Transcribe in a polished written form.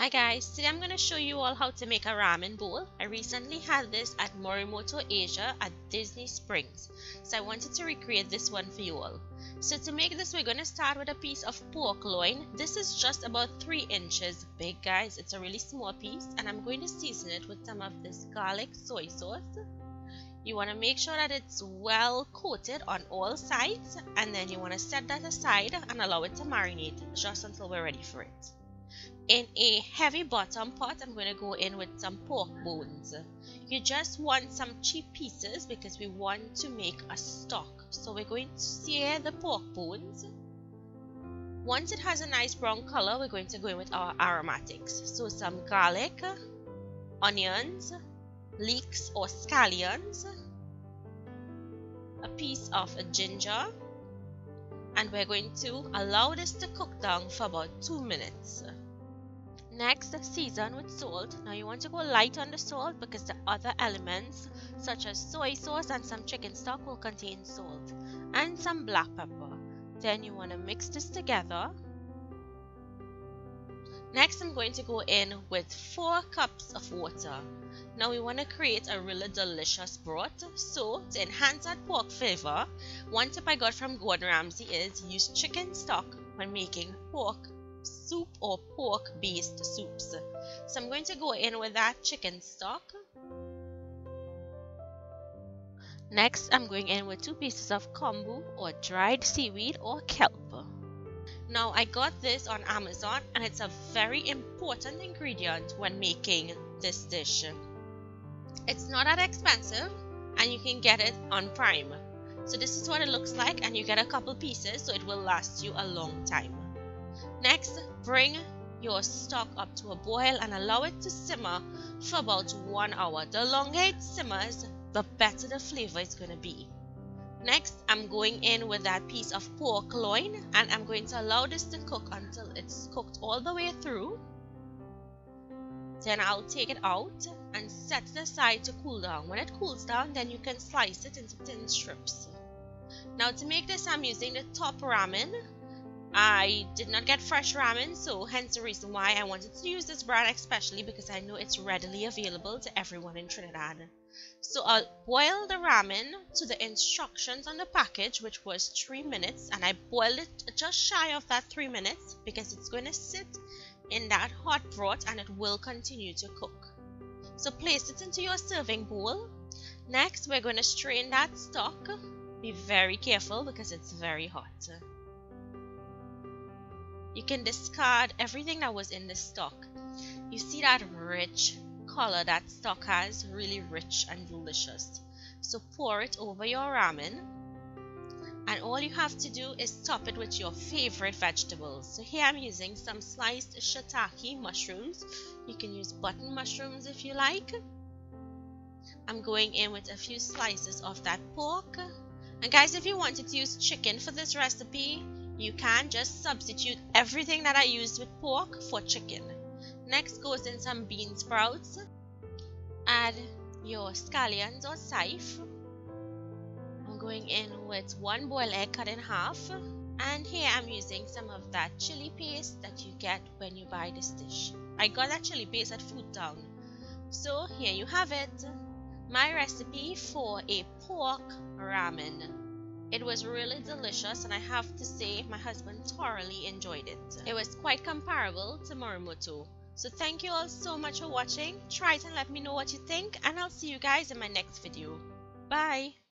Hi guys, today I'm going to show you all how to make a ramen bowl. I recently had this at Morimoto Asia at Disney Springs, so I wanted to recreate this one for you all. So to make this, we're going to start with a piece of pork loin. This is just about 3 inches big, guys. It's a really small piece, and I'm going to season it with some of this garlic soy sauce. You want to make sure that it's well coated on all sides, and then you want to set that aside and allow it to marinate just until we're ready for it. In a heavy bottom pot, I'm going to go in with some pork bones. You just want some cheap pieces because we want to make a stock. So we're going to sear the pork bones. Once it has a nice brown color, we're going to go in with our aromatics. So some garlic, onions, leeks or scallions, a piece of ginger, and we're going to allow this to cook down for about 2 minutes. Next, season with salt. Now you want to go light on the salt because the other elements such as soy sauce and some chicken stock will contain salt, and some black pepper. Then you want to mix this together. Next, I'm going to go in with 4 cups of water. Now we want to create a really delicious broth. So to enhance that pork flavor, one tip I got from Gordon Ramsay is use chicken stock when making pork soup or pork based soups. So I'm going to go in with that chicken stock. Next, I'm going in with 2 pieces of kombu or dried seaweed or kelp. Now I got this on Amazon, and it's a very important ingredient when making this dish. It's not that expensive and you can get it on Prime. So this is what it looks like, and you get a couple pieces so it will last you a long time. Next, bring your stock up to a boil and allow it to simmer for about 1 hour. The longer it simmers, the better the flavor is going to be. Next, I'm going in with that piece of pork loin, and I'm going to allow this to cook until it's cooked all the way through. Then I'll take it out and set it aside to cool down. When it cools down, then you can slice it into thin strips. Now to make this, I'm using the top ramen. I did not get fresh ramen, so hence the reason why I wanted to use this brand especially, because I know it's readily available to everyone in Trinidad. So I'll boil the ramen to the instructions on the package, which was 3 minutes, and I boiled it just shy of that 3 minutes because it's going to sit in that hot broth and it will continue to cook. So place it into your serving bowl. Next, we're going to strain that stock. Be very careful because it's very hot. You can discard everything that was in the stock. You see that rich color that stock has, really rich and delicious. So pour it over your ramen, and all you have to do is top it with your favorite vegetables. So here I'm using some sliced shiitake mushrooms. You can use button mushrooms if you like. I'm going in with a few slices of that pork. And guys, if you wanted to use chicken for this recipe, you can just substitute everything that I used with pork for chicken. Next goes in some bean sprouts. Add your scallions or saif. I'm going in with 1 boiled egg cut in half. And here I'm using some of that chili paste that you get when you buy this dish. I got that chili paste at Food Town. So here you have it. My recipe for a pork ramen. It was really delicious, and I have to say my husband thoroughly enjoyed it. It was quite comparable to Morimoto. So thank you all so much for watching. Try it and let me know what you think, and I'll see you guys in my next video. Bye!